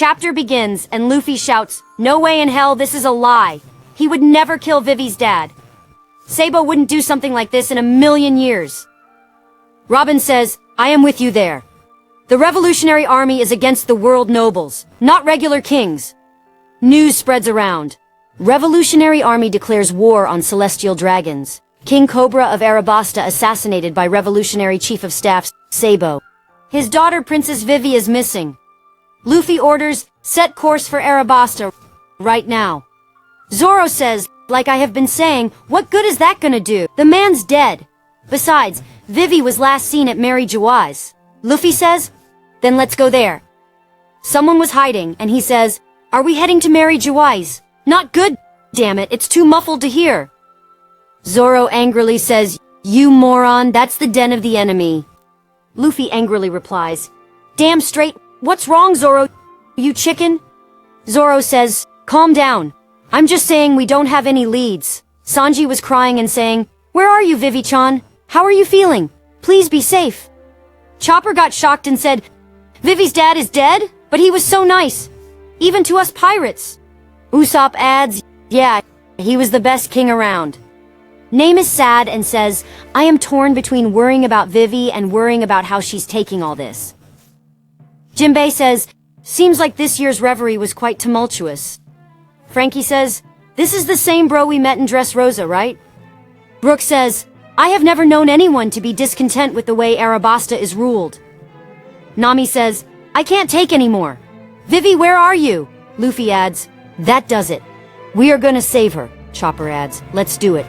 chapter begins, and Luffy shouts, "No way in hell, this is a lie. He would never kill Vivi's dad. Sabo wouldn't do something like this in a million years." Robin says, "I am with you there. The Revolutionary Army is against the world nobles, not regular kings." News spreads around. Revolutionary Army declares war on celestial dragons. King Cobra of Arabasta assassinated by Revolutionary Chief of Staff, Sabo. His daughter Princess Vivi is missing. Luffy orders, "Set course for Arabasta right now." Zoro says, "Like I have been saying, what good is that gonna do? The man's dead. Besides, Vivi was last seen at Mary Jawai's." Luffy says, "Then let's go there." Someone was hiding, and he says, "Are we heading to Mary Jawai's?" "Not good, damn it, it's too muffled to hear." Zoro angrily says, "You moron, that's the den of the enemy." Luffy angrily replies, "Damn straight, what's wrong, Zoro? You chicken?" Zoro says, "Calm down. I'm just saying we don't have any leads." Sanji was crying and saying, "Where are you, Vivi-chan? How are you feeling? Please be safe." Chopper got shocked and said, "Vivi's dad is dead? But he was so nice. Even to us pirates." Usopp adds, "Yeah, he was the best king around." Name is sad and says, "I am torn between worrying about Vivi and worrying about how she's taking all this." Jinbei says, "Seems like this year's reverie was quite tumultuous." Frankie says, "This is the same bro we met in Dressrosa, right?" Brook says, "I have never known anyone to be discontent with the way Arabasta is ruled." Nami says, "I can't take anymore. Vivi, where are you?" Luffy adds, "That does it. We are gonna save her." Chopper adds, "Let's do it."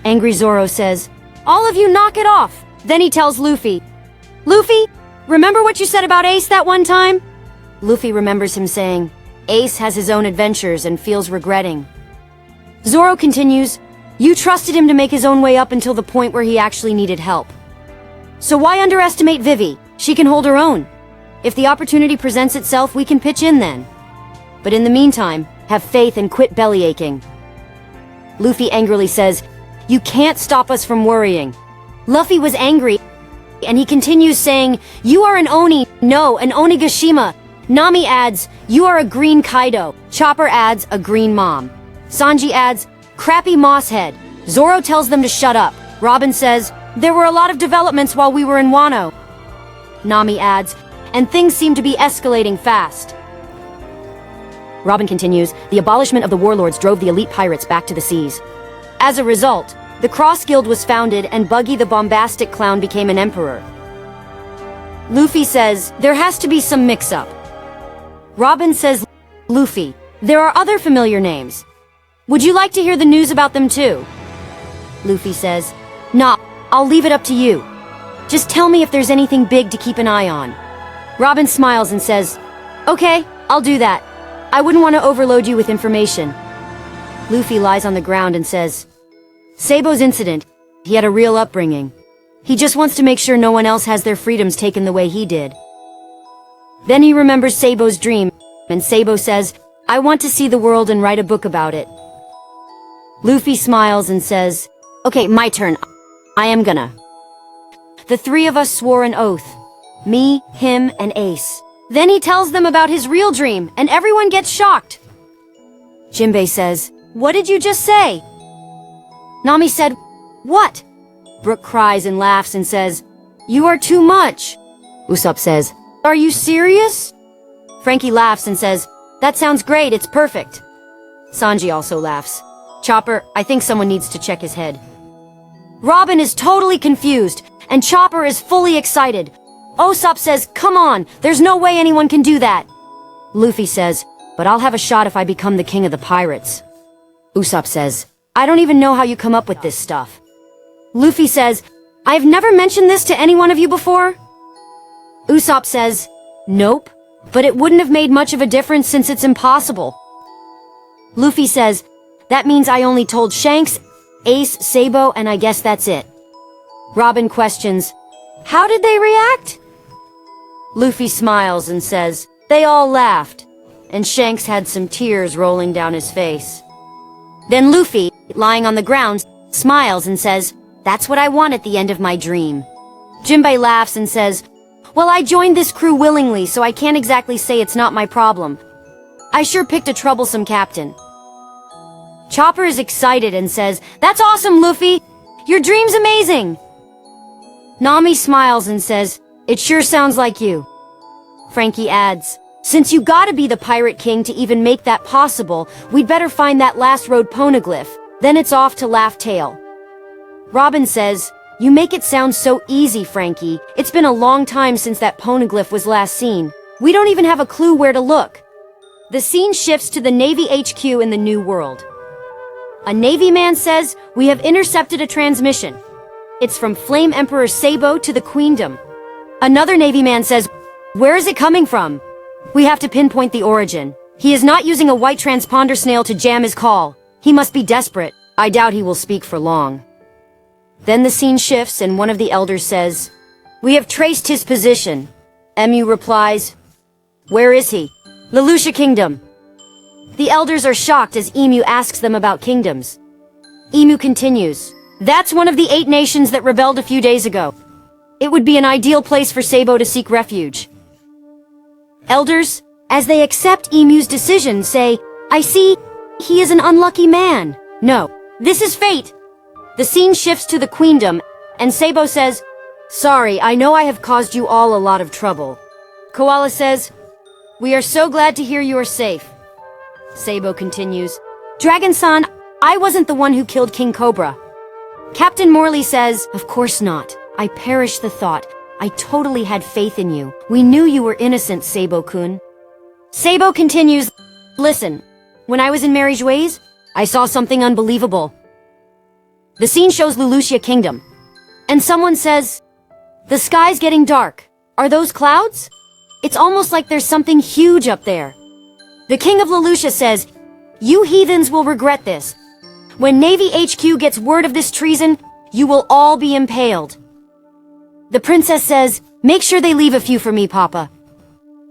Angry Zoro says, "All of you knock it off." Then he tells Luffy, "Luffy, remember what you said about Ace that one time?" Luffy remembers him saying, "Ace has his own adventures and feels regretting." Zoro continues, "You trusted him to make his own way up until the point where he actually needed help. So why underestimate Vivi? She can hold her own. If the opportunity presents itself, we can pitch in then. But in the meantime, have faith and quit bellyaching." Luffy angrily says, "You can't stop us from worrying." Luffy was angry, and he continues saying, "You are an Oni, no, an Onigashima." Nami adds, "You are a green Kaido." Chopper adds, "A green mom." Sanji adds, "Crappy moss head." Zoro tells them to shut up. Robin says, "There were a lot of developments while we were in Wano." Nami adds, "And things seem to be escalating fast." Robin continues, "The abolishment of the warlords drove the elite pirates back to the seas. As a result, the Cross Guild was founded and Buggy the bombastic clown became an emperor." Luffy says, "There has to be some mix-up." Robin says, "Luffy, there are other familiar names. Would you like to hear the news about them too?" Luffy says, "Nah, I'll leave it up to you. Just tell me if there's anything big to keep an eye on." Robin smiles and says, "Okay, I'll do that. I wouldn't want to overload you with information." Luffy lies on the ground and says, "Sabo's incident, he had a real upbringing. He just wants to make sure no one else has their freedoms taken the way he did." Then he remembers Sabo's dream, and Sabo says, "I want to see the world and write a book about it." Luffy smiles and says, "Okay, my turn. I am gonna." The three of us swore an oath. Me, him, and Ace. Then he tells them about his real dream, and everyone gets shocked. Jinbei says, "What did you just say?" Nami said, "What?" Brook cries and laughs and says, "You are too much." Usopp says, "Are you serious?" Frankie laughs and says, "That sounds great, it's perfect." Sanji also laughs. Chopper, I think someone needs to check his head. Robin is totally confused, and Chopper is fully excited. Usopp says, "Come on, there's no way anyone can do that." Luffy says, "But I'll have a shot if I become the king of the pirates." Usopp says, "I don't even know how you come up with this stuff." Luffy says, "I've never mentioned this to any one of you before." Usopp says, "Nope, but it wouldn't have made much of a difference since it's impossible." Luffy says, "That means I only told Shanks, Ace, Sabo, and I guess that's it." Robin questions, "How did they react?" Luffy smiles and says, "They all laughed," and Shanks had some tears rolling down his face. Then Luffy, lying on the ground, smiles and says, "That's what I want at the end of my dream." Jinbei laughs and says, Well, I joined this crew willingly, so I can't exactly say it's not my problem. I sure picked a troublesome captain. Chopper is excited and says, "That's awesome, Luffy! Your dream's amazing!" Nami smiles and says, "It sure sounds like you." Frankie adds, "Since you gotta be the Pirate King to even make that possible, we'd better find that last road poneglyph, then it's off to Laugh Tale." Robin says, "You make it sound so easy, Frankie. It's been a long time since that poneglyph was last seen. We don't even have a clue where to look." The scene shifts to the Navy HQ in the New World. A Navy man says, "We have intercepted a transmission. It's from Flame Emperor Sabo to the Queendom." Another Navy man says, "Where is it coming from? We have to pinpoint the origin. He is not using a white transponder snail to jam his call. He must be desperate. I doubt he will speak for long." Then the scene shifts and one of the elders says, "We have traced his position." Emu replies, "Where is he?" "Lelouch Kingdom." The elders are shocked as Emu asks them about kingdoms. Emu continues, "That's one of the 8 nations that rebelled a few days ago. It would be an ideal place for Sabo to seek refuge." Elders, as they accept Emu's decision, say, "I see, he is an unlucky man. No, this is fate." The scene shifts to the Queendom, and Sabo says, "Sorry, I know I have caused you all a lot of trouble." Koala says, "We are so glad to hear you are safe." Sabo continues, "Dragon-san, I wasn't the one who killed King Cobra." Captain Morley says, "Of course not. I perish the thought. I totally had faith in you. We knew you were innocent, Sabo-kun." Sabo continues, "Listen, when I was in Mary's Ways, I saw something unbelievable." The scene shows Lelouch Kingdom, and someone says, "The sky's getting dark. Are those clouds? It's almost like there's something huge up there." The king of Lelouch says, "You heathens will regret this. When Navy HQ gets word of this treason, you will all be impaled." The princess says, "Make sure they leave a few for me, Papa.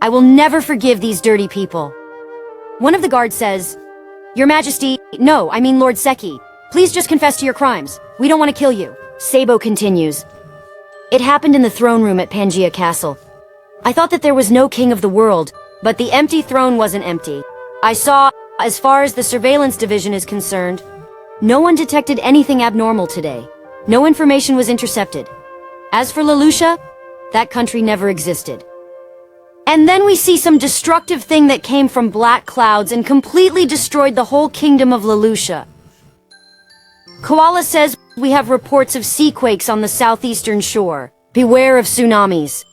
I will never forgive these dirty people." One of the guards says, "Your Majesty, no, I mean Lord Seki. Please just confess to your crimes. We don't want to kill you." Sabo continues, "It happened in the throne room at Pangaea Castle. I thought that there was no king of the world, but the empty throne wasn't empty. I saw, as far as the surveillance division is concerned, no one detected anything abnormal today. No information was intercepted. As for Lelouch, that country never existed." And then we see some destructive thing that came from black clouds and completely destroyed the whole kingdom of Lelouch. Koala says, "We have reports of sea quakes on the southeastern shore. Beware of tsunamis."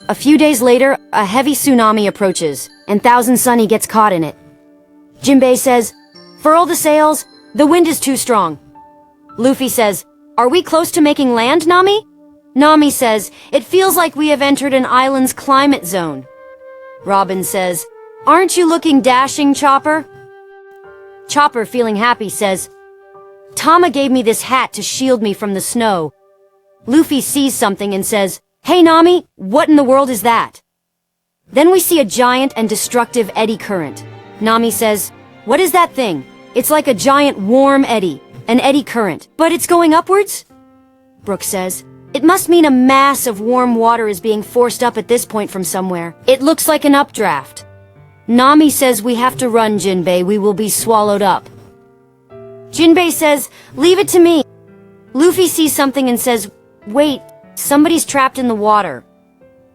A few days later, a heavy tsunami approaches, and Thousand Sunny gets caught in it. Jinbei says, "Furl the sails, the wind is too strong." Luffy says, "Are we close to making land, Nami?" Nami says, "It feels like we have entered an island's climate zone." Robin says, "Aren't you looking dashing, Chopper?" Chopper, feeling happy, says, "Tama gave me this hat to shield me from the snow." Luffy sees something and says, "Hey Nami, what in the world is that?" Then we see a giant and destructive eddy current. Nami says, "What is that thing?" "It's like a giant warm eddy, an eddy current, but it's going upwards?" Brook says, "It must mean a mass of warm water is being forced up at this point from somewhere. It looks like an updraft." Nami says, "We have to run, Jinbei, we will be swallowed up." Jinbei says, "Leave it to me." Luffy sees something and says, "Wait, somebody's trapped in the water."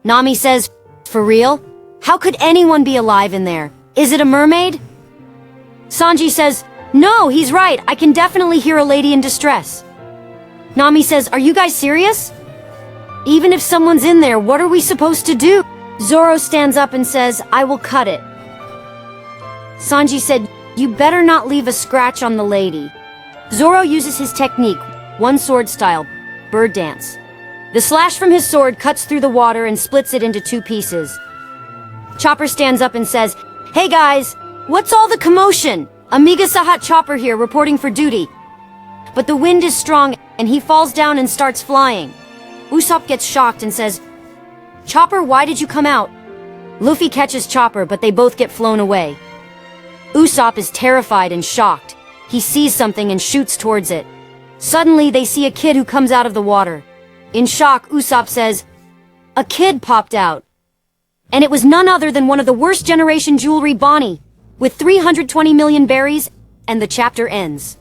Nami says, "For real? How could anyone be alive in there? Is it a mermaid?" Sanji says, "No, he's right. I can definitely hear a lady in distress." Nami says, "Are you guys serious? Even if someone's in there, what are we supposed to do?" Zoro stands up and says, "I will cut it." Sanji said, "You better not leave a scratch on the lady." Zoro uses his technique, one sword style, bird dance. The slash from his sword cuts through the water and splits it into 2 pieces. Chopper stands up and says, "Hey guys, what's all the commotion? Amiga Sahat Chopper here reporting for duty." But the wind is strong and he falls down and starts flying. Usopp gets shocked and says, "Chopper, why did you come out?" Luffy catches Chopper, but they both get flown away. Usopp is terrified and shocked. He sees something and shoots towards it. Suddenly, they see a kid who comes out of the water. In shock, Usopp says, a kid popped out. And it was none other than one of the worst generation jewelry Bonnie, with 320 million berries, and the chapter ends.